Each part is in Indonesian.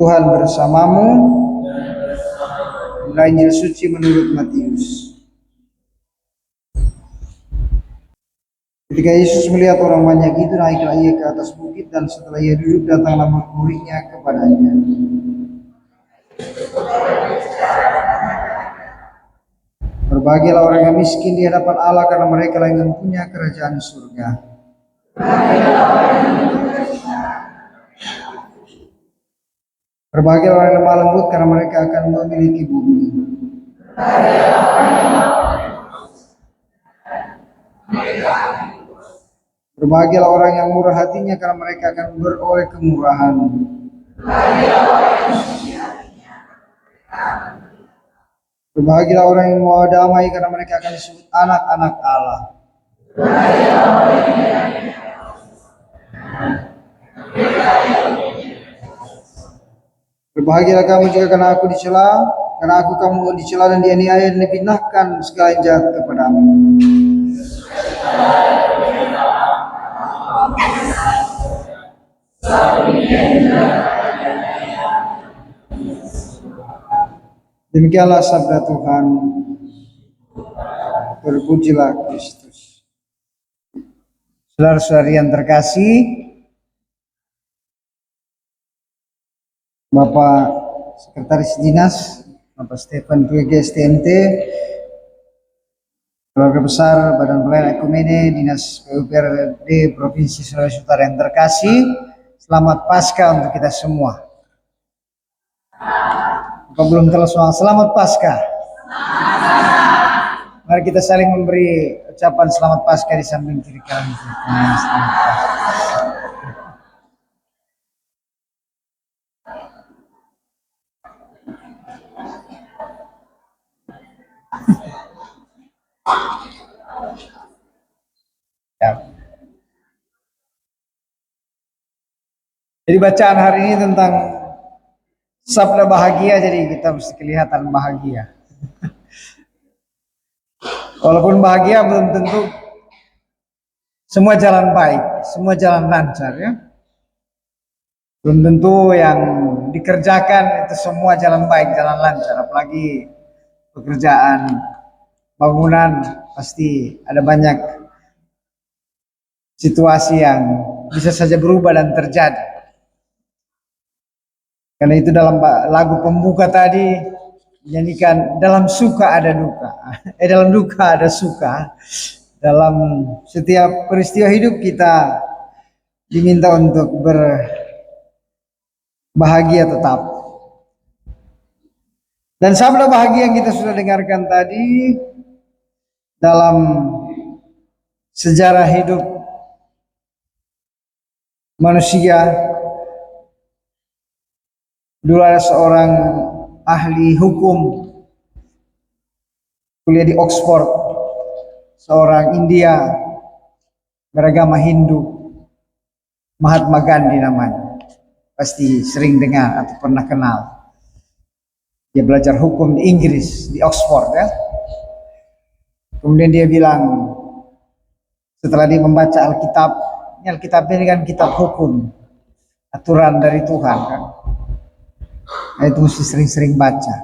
Tuhan bersamamu. Injil suci menurut Matius. Ketika Yesus melihat orang banyak itu, naiklah ia ke atas bukit, dan setelah ia duduk, datanglah murid-muridnya kepadanya. Berbahagialah orang yang miskin di hadapan Allah, karena mereka lah yang mempunyai kerajaan surga. Berbahagialah orang yang lemah lembut, karena mereka akan memiliki bumi. Berbahagialah orang yang murah hatinya, karena mereka akan beroleh kemurahan. Berbahagialah orang yang membawa damai, karena mereka akan disebut anak-anak Allah. Berbahagialah kamu jika karena aku dicela, karena aku kamu dicela dan dianiaya dan difitnahkan segala yang jahat kepadamu. Demikianlah sabda Tuhan. Terpujilah Kristus. Saudara-saudari yang terkasih, Bapak Sekretaris Dinas, Bapak Stefan PG STMT, Keluarga Besar Badan Pelayanan Ekumene Dinas PUPRD Provinsi Sulawesi Utara yang terkasih, selamat Paskah untuk kita semua. Apa belum telah semua? Selamat Paskah. Mari kita saling memberi ucapan selamat Paskah di samping kiri kanan. Ya. Jadi bacaan hari ini tentang sabda bahagia, jadi kita mesti kelihatan bahagia. Walaupun bahagia belum tentu semua jalan baik, semua jalan lancar ya. Belum tentu yang dikerjakan itu semua jalan baik, jalan lancar. Apalagi pekerjaan bangunan pasti ada banyak situasi yang bisa saja berubah dan terjadi. Karena itu dalam lagu pembuka tadi menyanyikan dalam suka ada duka, dalam duka ada suka. Dalam setiap peristiwa hidup kita diminta untuk berbahagia tetap. Dan sabda bahagia yang kita sudah dengarkan tadi dalam sejarah hidup manusia. Dulu ada seorang ahli hukum kuliah di Oxford, seorang India beragama Hindu, Mahatma Gandhi namanya. Pasti sering dengar atau pernah kenal. Dia belajar hukum di Inggris, di Oxford ya. Kemudian dia bilang, setelah dia membaca Alkitab, Alkitab ini kan kitab hukum, aturan dari Tuhan kan. Nah, itu mesti sering-sering baca.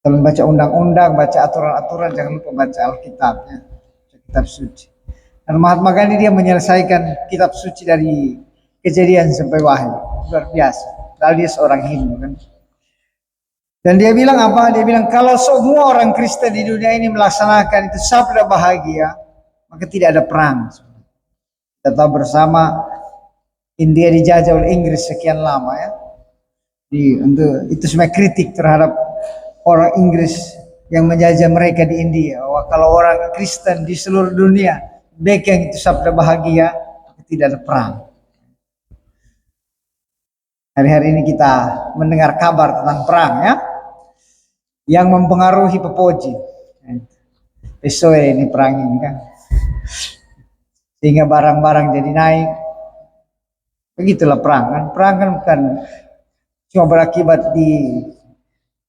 Kalau baca undang-undang, baca aturan-aturan, jangan lupa baca Alkitabnya, kitab suci. Dan Mahatma Gandhi dia menyelesaikan kitab suci dari Kejadian sampai Wahyu, luar biasa. Padahal dia seorang Hindu kan. Dan dia bilang apa? Dia bilang kalau semua orang Kristen di dunia ini melaksanakan itu sabda bahagia, maka tidak ada perang. Kita tahu bersama India dijajah oleh Inggris sekian lama ya. Untuk itu sebenarnya kritik terhadap orang Inggris yang menjajah mereka di India. Bahwa kalau orang Kristen di seluruh dunia pegang itu sabda bahagia, tidak ada perang. Hari-hari ini kita mendengar kabar tentang perang ya, yang mempengaruhi Pepoji. PSOE ini perang ini kan, sehingga barang-barang jadi naik. Begitulah perang kan. Perang kan bukan cuma berakibat di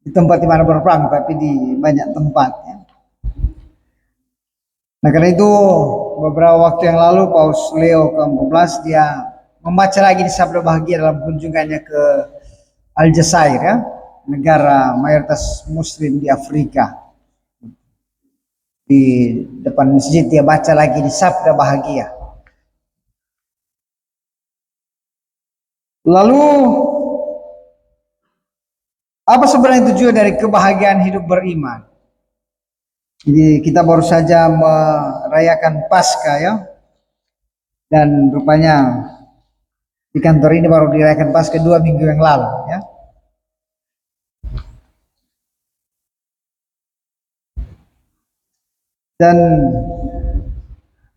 tempat di mana berperang, tapi di banyak tempat ya. Nah karena itu beberapa waktu yang lalu Paus Leo ke-14 dia membaca lagi di Sabda Bahagia dalam kunjungannya ke Aljazair ya, negara mayoritas Muslim di Afrika. Di depan masjid dia baca lagi di Sabda Bahagia. Lalu apa sebenarnya tujuan dari kebahagiaan hidup beriman? Jadi kita baru saja merayakan Paskah ya. Dan rupanya di kantor ini baru dirayakan Paskah 2 minggu yang lalu ya. Dan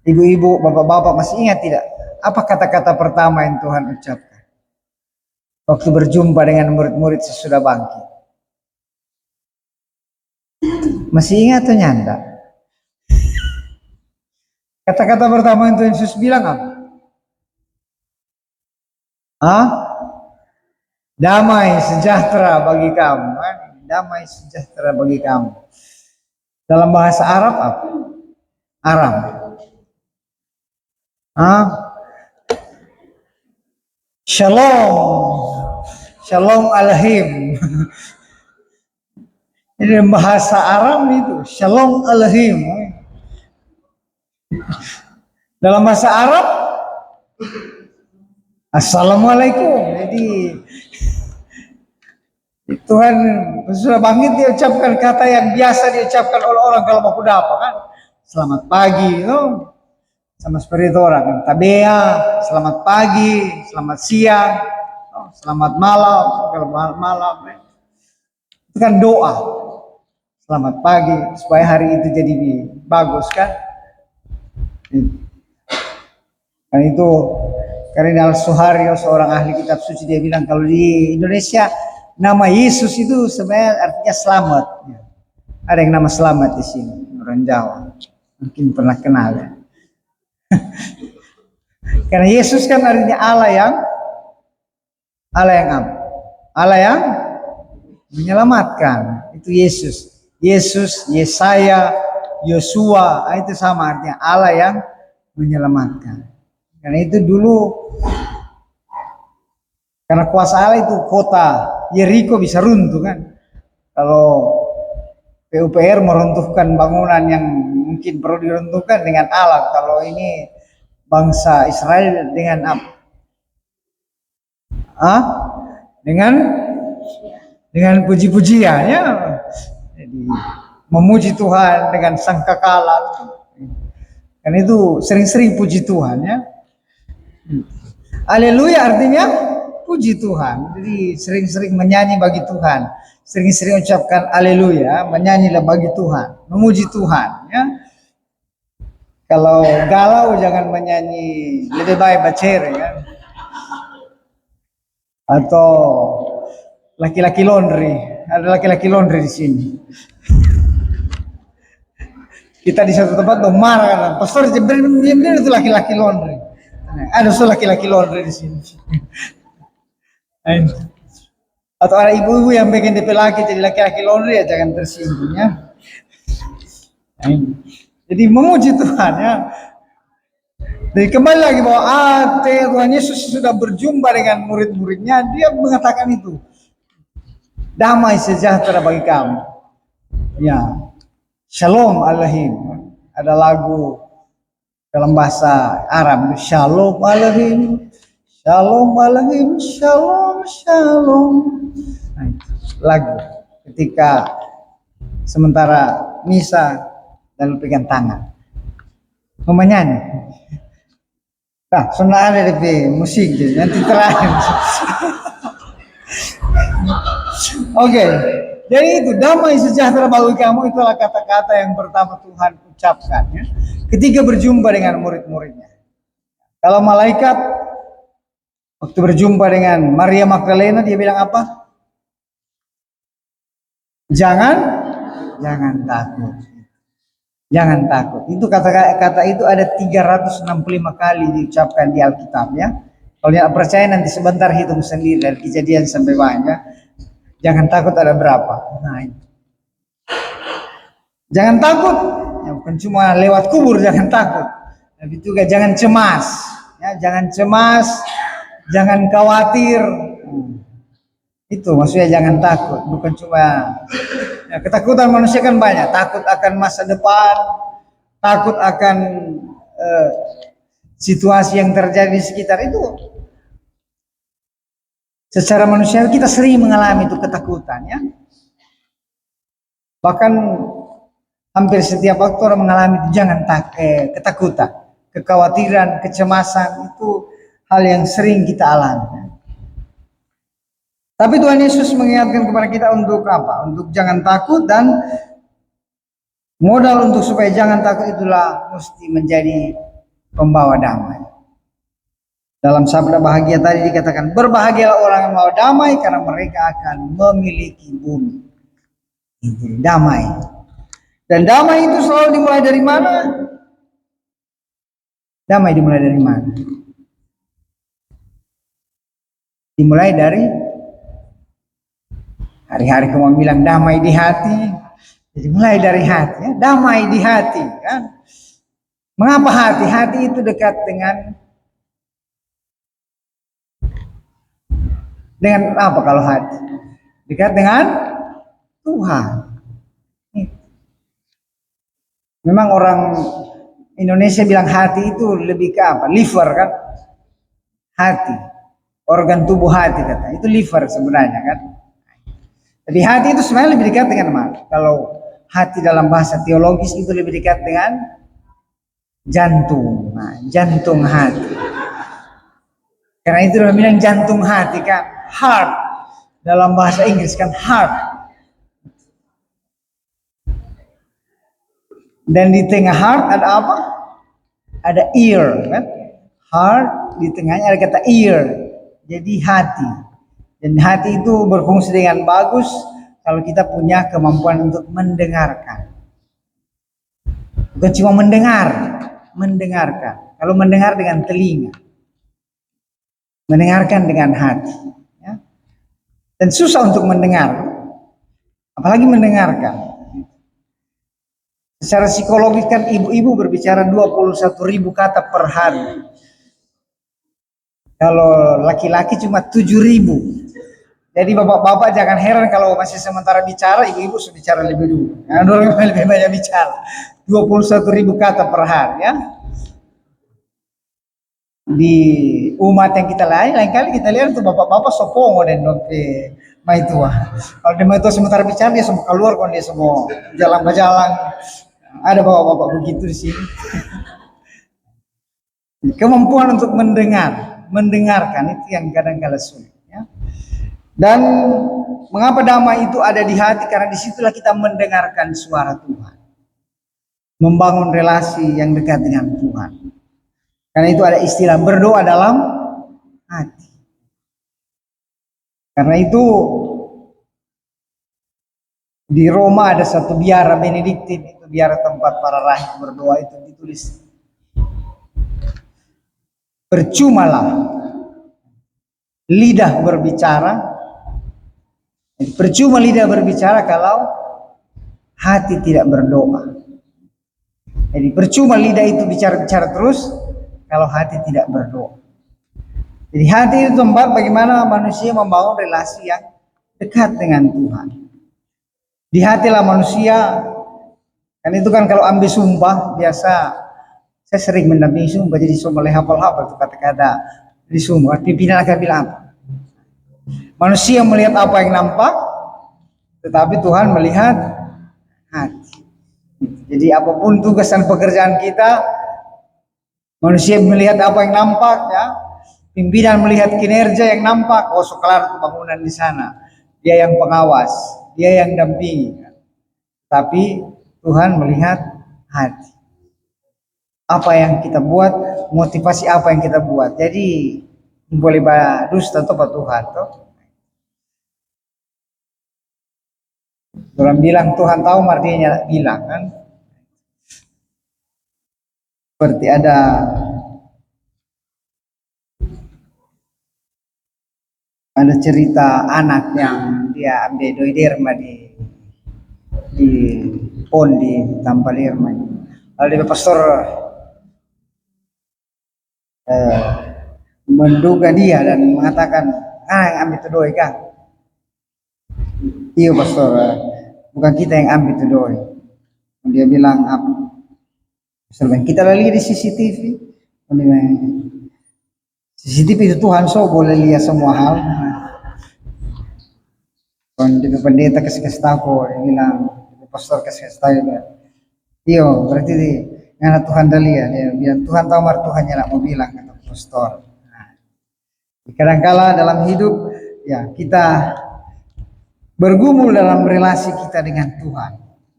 ibu-ibu, bapak-bapak masih ingat tidak? Apa kata-kata pertama yang Tuhan ucapkan waktu berjumpa dengan murid-murid sesudah bangkit? Masih ingat atau nyanda? Kata-kata pertama yang Tuhan Yesus bilang apa? Damai sejahtera bagi kamu. Damai sejahtera bagi kamu. Dalam bahasa Arab apa? Aram. Shalom. Shalom alaihim. Ini bahasa Aram itu. Shalom alaihim. Dalam bahasa Arab Assalamualaikum. Jadi Tuhan sudah bangkit dia ucapkan kata yang biasa diucapkan oleh orang kalau mau apa kan. Selamat pagi, no? Sama seperti itu orang kan. Tabea, selamat pagi, selamat siang, no? Selamat malam, kalau malam. Itu kan doa. Selamat pagi supaya hari itu jadi bagus kan. Karena itu Kardinal Suharyo seorang ahli kitab suci dia bilang kalau di Indonesia nama Yesus itu sebenarnya artinya selamat. Ada yang nama selamat di sini orang Jawa mungkin pernah kenal ya. Karena Yesus kan artinya Allah yang apa? Allah yang menyelamatkan. Itu Yesus. Yesus, Yesaya, Yosua, itu sama artinya Allah yang menyelamatkan. Karena itu dulu karena kuasa Allah itu kota Yeriko bisa runtuh kan. Kalau PUPR meruntuhkan bangunan yang mungkin perlu diruntuhkan dengan alat. Kalau ini bangsa Israel dengan apa? Dengan puji-pujian ya. Jadi memuji Tuhan dengan sangkakala. Karena itu sering-sering puji Tuhan ya. Haleluya artinya puji Tuhan. Jadi sering-sering menyanyi bagi Tuhan. Sering-sering ucapkan haleluya, menyanyilah bagi Tuhan, memuji Tuhan ya. Kalau galau jangan menyanyi lebih baik bacere ya. Atau laki-laki laundry. Ada laki-laki laundry di sini. Kita di satu tempat tuh marah kan, pastor diam-diam itu laki-laki laundry. Ada laki-laki laundry di sini. Atau ada ibu-ibu yang bikin DP laki jadi laki-laki laundry ya jangan tersinggung ya. Jadi memuji Tuhan ya. Jadi kembali lagi bahwa Tuhan Yesus sudah berjumpa dengan murid-muridnya, dia mengatakan itu. Damai sejahtera bagi kamu. Ya. Shalom alaihim. Ada lagu dalam bahasa Arab, Shalom alaihim. Shalom alaihim. Shalom shalom. Nah, lagu ketika sementara misa lalu pegang tangan. Menyanyi. Nah, sunnah ada di musik jadi nanti terakhir. Oke, jadi itu damai sejahtera bagi kamu itulah kata-kata yang pertama Tuhan ucapkan ya, ketika berjumpa dengan murid-muridnya. Kalau malaikat waktu berjumpa dengan Maria Magdalena dia bilang apa? Jangan takut. Jangan takut. Itu kata-kata itu ada 365 kali diucapkan di Alkitab ya. Kalau yang percaya nanti sebentar hitung sendiri dari Kejadian sampai banyak. Jangan takut ada berapa. Nah, itu. Jangan takut. Ya, bukan cuma lewat kubur jangan takut. Tapi juga jangan cemas. Ya, jangan cemas jangan khawatir. Itu maksudnya jangan takut, bukan cuma ya, ketakutan manusia kan banyak, takut akan masa depan, takut akan eh, situasi yang terjadi di sekitar itu. Secara manusiawi kita sering mengalami itu ketakutan ya. Bahkan hampir setiap waktu orang mengalami itu jangan ketakutan, kekhawatiran, kecemasan itu hal yang sering kita alami. Tapi Tuhan Yesus mengingatkan kepada kita untuk apa? Untuk jangan takut, dan modal untuk supaya jangan takut itulah mesti menjadi pembawa damai. Dalam sabda bahagia tadi dikatakan, berbahagialah orang yang membawa damai karena mereka akan memiliki bumi. Ini damai. Dan damai itu selalu dimulai dari mana? Damai dimulai dari mana? Dimulai dari hari-hari kamu bilang damai di hati. Jadi mulai dari hati ya, damai di hati kan. Mengapa hati? Hati itu dekat dengan apa kalau hati? Dekat dengan Tuhan. Memang orang Indonesia bilang hati itu lebih ke apa? Liver kan? Hati. Organ tubuh hati kata. Itu liver sebenarnya kan. Jadi hati itu sebenarnya lebih dekat dengan mana? Kalau hati dalam bahasa teologis itu lebih dekat dengan jantung. Nah, jantung hati. Karena itu dia bilang jantung hati kan, heart. Dalam bahasa Inggris kan heart. Dan di tengah heart ada apa? Ada ear kan? Heart, di tengahnya ada kata ear. Jadi hati. Dan hati itu berfungsi dengan bagus kalau kita punya kemampuan untuk mendengarkan. Bukan cuma mendengarkan. Kalau mendengar dengan telinga. Mendengarkan dengan hati. Ya. Dan susah untuk mendengar. Apalagi mendengarkan. Secara psikologis kan ibu-ibu berbicara 21.000 kata per hari. Kalau laki-laki cuma 7.000. Jadi bapak-bapak jangan heran kalau masih sementara bicara, ibu-ibu sudah bicara lebih dulu. Karena orang lebih banyak bicara. 21.000 kata per hari ya. Di umat yang kita lain kali kita lihat tuh bapak-bapak sopongo dan dope mai tua. Kalau dia mai tua sementara bicara dia semua keluar, kalau dia semua jalan-jalan. Ada bapak-bapak begitu di sini. Kemampuan untuk mendengarkan itu yang kadang-kala sulit. Ya. Dan mengapa damai itu ada di hati? Karena disitulah kita mendengarkan suara Tuhan, membangun relasi yang dekat dengan Tuhan. Karena itu ada istilah berdoa dalam hati. Karena itu di Roma ada satu biara Benediktin, itu biara tempat para rahib berdoa, itu ditulis, percumalah lidah berbicara. Percuma lidah berbicara kalau hati tidak berdoa. Jadi percuma lidah itu bicara-bicara terus kalau hati tidak berdoa. Jadi hati itu tempat bagaimana manusia membangun relasi yang dekat dengan Tuhan. Di hatilah manusia, kan itu kan kalau ambil sumpah, biasa saya sering mendampingi sumpah, jadi sumpah hafal-hafal itu kata-kata di sumpah. Pimpinan akan bilang apa? Manusia melihat apa yang nampak, tetapi Tuhan melihat hati. Jadi apapun tugas dan pekerjaan kita, manusia melihat apa yang nampak ya. Pimpinan melihat kinerja yang nampak, oh kelar bangunan di sana. Dia yang pengawas, dia yang dampingi. Tapi Tuhan melihat hati. Apa yang kita buat, motivasi apa yang kita buat. Jadi boleh dusta atau Tuhan toh. Orang bilang Tuhan tahu, artinya bilang kan. Seperti ada cerita anak yang dia ambil doi derma di pon di Tampal Irma. Lalu dia pastor menduga dia dan mengatakan, yang ambil itu doi kan. Iya pastor, bukan kita yang ambil itu doi. Dia bilang apa? Pastor, kita lagi di CCTV. Dia bilang, CCTV itu Tuhan so boleh lihat semua hal. Kalau di pendeta kasih tahu, dia bilang, pastor kasih tahu dia. Iya, berarti yang Tuhan dah lihat. Dia bilang Tuhan tahu mar Tuhan yang nak mau bilang kata pastor. Nah, kadangkala dalam hidup ya kita bergumul dalam relasi kita dengan Tuhan,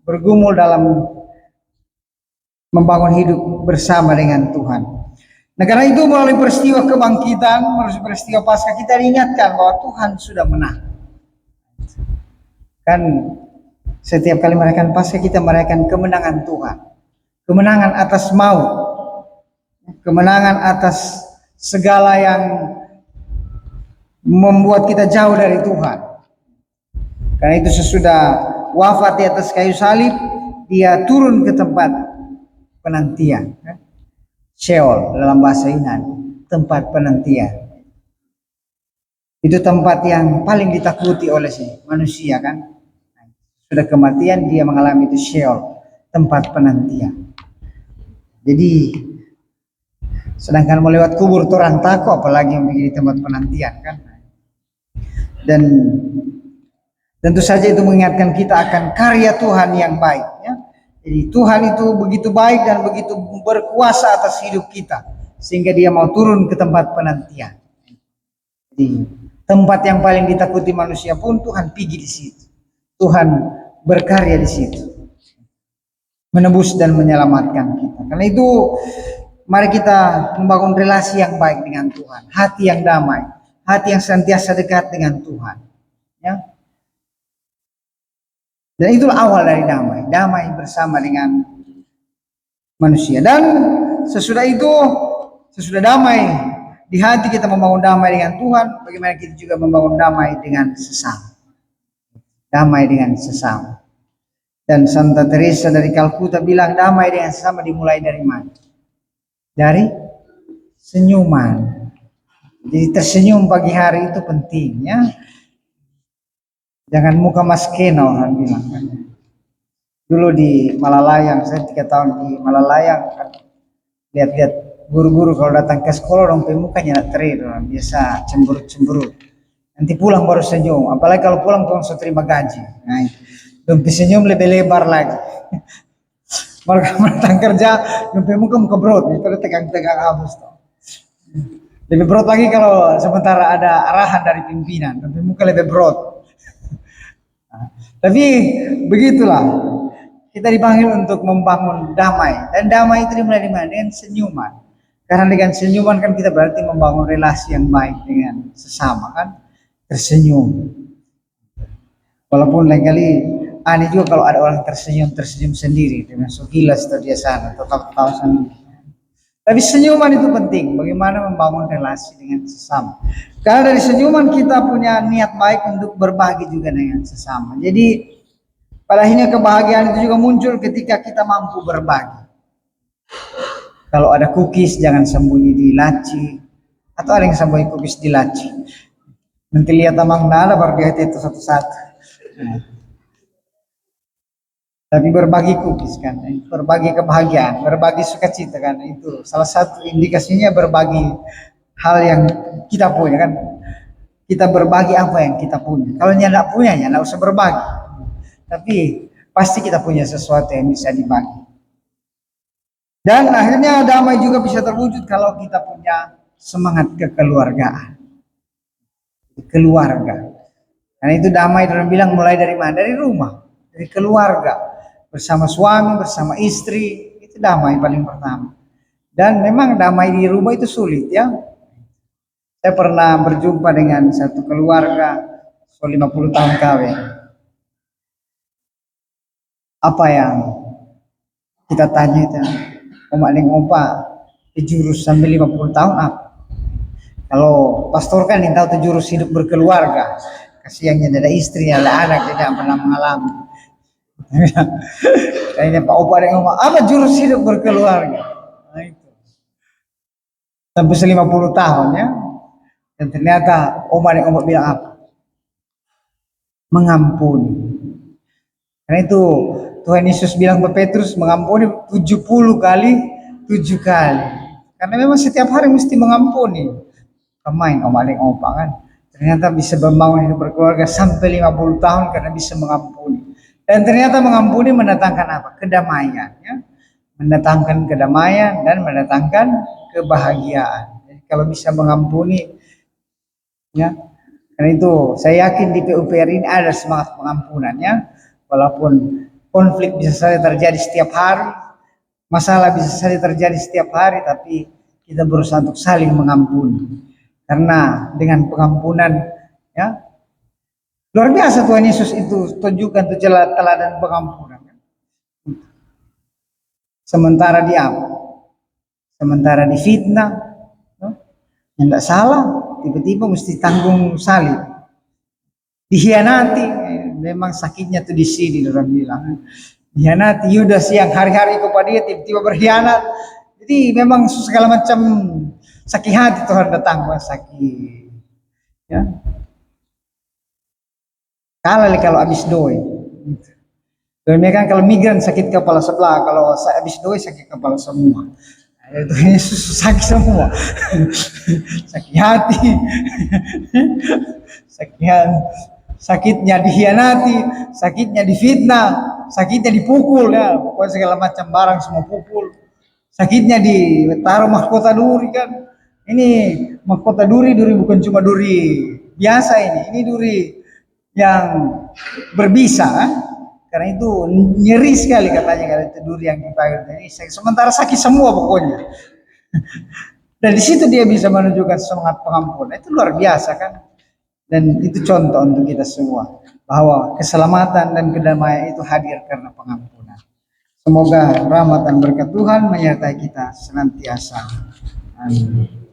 bergumul dalam membangun hidup bersama dengan Tuhan. Nah karena itu melalui peristiwa kebangkitan, melalui peristiwa Paskah kita diingatkan bahwa Tuhan sudah menang. Kan setiap kali merayakan Paskah kita merayakan kemenangan Tuhan, kemenangan atas maut, kemenangan atas segala yang membuat kita jauh dari Tuhan. Karena itu sesudah wafat di atas kayu salib, dia turun ke tempat penantian. Sheol dalam bahasa Yunani, tempat penantian. Itu tempat yang paling ditakuti oleh si manusia kan. Sudah kematian dia mengalami itu Sheol, tempat penantian. Jadi sedangkan melewat kubur orang takut, apalagi yang menjadi tempat penantian kan. Dan tentu saja itu mengingatkan kita akan karya Tuhan yang baik ya. Jadi Tuhan itu begitu baik dan begitu berkuasa atas hidup kita sehingga dia mau turun ke tempat penantian. Jadi tempat yang paling ditakuti manusia pun Tuhan pergi di situ. Tuhan berkarya di situ. Menebus dan menyelamatkan kita. Karena itu mari kita membangun relasi yang baik dengan Tuhan, hati yang damai, hati yang senantiasa dekat dengan Tuhan. Ya. Dan itulah awal dari damai, damai bersama dengan manusia. Dan sesudah itu, sesudah damai di hati kita membangun damai dengan Tuhan, bagaimana kita juga membangun damai dengan sesama. Damai dengan sesama. Dan Santa Teresa dari Kalkuta bilang damai dengan sesama dimulai dari mana? Dari senyuman. Jadi tersenyum pagi hari itu pentingnya. Jangan muka maskeno orang bilang kan. Dulu di Malalayang, saya 3 tahun di Malalayang kan, lihat-lihat guru-guru kalau datang ke sekolah orang mukanya nak terir, orang biasa cemberut-cemberut. Nanti pulang baru senyum, apalagi kalau pulang langsung terima gaji. Nah, dompi senyum lebih lebar lagi. Mereka datang kerja, dompi muka berot, itu tegang-tegang abis tuh. Lebih berot lagi kalau sementara ada arahan dari pimpinan, dompi muka lebih berot. Tapi begitulah kita dipanggil untuk membangun damai, dan damai itu dimulai di mana? Dengan senyuman. Karena dengan senyuman kan kita berarti membangun relasi yang baik dengan sesama kan, tersenyum. Walaupun lain kali aneh juga kalau ada orang tersenyum sendiri dengan so gila atau dia sana tetap tahu sendiri. Tapi senyuman itu penting, bagaimana membangun relasi dengan sesama. Karena dari senyuman kita punya niat baik untuk berbagi juga dengan sesama. Jadi pada akhirnya kebahagiaan itu juga muncul ketika kita mampu berbagi. Kalau ada cookies jangan sembunyi di laci, atau ada yang sembunyi cookies di laci. Nanti lihat tamang nada baru dia itu satu-satu. Nah. Tapi berbagi cookies kan, berbagi kebahagiaan, berbagi sukacita kan, itu salah satu indikasinya berbagi hal yang kita punya kan. Kita berbagi apa yang kita punya. Kalau tidak punya ya tidak usah berbagi. Tapi pasti kita punya sesuatu yang bisa dibagi. Dan akhirnya damai juga bisa terwujud kalau kita punya semangat kekeluargaan. Keluarga. Karena itu damai dalam bilang mulai dari mana? Dari rumah, dari keluarga. Bersama suami, bersama istri, itu damai paling pertama. Dan memang damai di rumah itu sulit ya. Saya pernah berjumpa dengan satu keluarga 50 tahun kawin. Apa yang kita tanya itu, omak dengan opa jurus sampai 50 tahun apa? Kalau pastor kan yang tahu jurus hidup berkeluarga, kasihannya ada istri, ada anak, tidak pernah mengalami. Kayaknya Pak Opa dengan Oma, apa jurus hidup berkeluarga? Nah, itu. Sampai 50 tahun ya. Dan ternyata omak bilang apa? Mengampuni. Karena itu Tuhan Yesus bilang ke Petrus mengampuni 70 kali 7 kali. Karena memang setiap hari mesti mengampuni. Pemain omaling opa kan. Ternyata bisa membangun hidup berkeluarga sampai 50 tahun karena bisa mengampuni. Dan ternyata mengampuni mendatangkan apa? Kedamaian. Ya? Mendatangkan kedamaian dan mendatangkan kebahagiaan. Jadi kalau bisa mengampuni, ya, karena itu saya yakin di PUPR ini ada semangat pengampunannya. Walaupun konflik bisa saja terjadi setiap hari, masalah bisa saja terjadi setiap hari, tapi kita berusaha untuk saling mengampuni. Karena dengan pengampunan, ya, luar biasa Tuhan Yesus itu tunjukkan tuh teladan pengampunan. Sementara di apa? Sementara di fitnah, ya, yang tidak salah, tiba-tiba mesti tanggung salib. Dihianati, memang sakitnya tuh di sini orang bilang. Dihianati Yudas yang hari-hari kepada dia tiba-tiba berkhianat. Jadi memang segala macam sakit hati Tuhan datang sakit. Ya. Kalah kalau habis doi. Dan kan kalau migran sakit kepala sebelah, kalau habis doi sakit kepala semua. Itu Yesus sakit semua. Sakit hati. Sakit hati. Sakitnya dihianati, sakitnya difitnah, sakitnya dipukul ya, pokoknya segala macam barang semua pukul. Sakitnya ditaruh mahkota duri kan. Ini mahkota duri bukan cuma duri biasa ini duri yang berbisa kan? Karena itu nyeri sekali katanya kalau itu duri yang dipakai ini. Sementara sakit semua pokoknya. Dan di situ dia bisa menunjukkan semangat pengampunan. Itu luar biasa kan? Dan itu contoh untuk kita semua bahwa keselamatan dan kedamaian itu hadir karena pengampunan. Semoga rahmat dan berkat Tuhan menyertai kita senantiasa. Amin.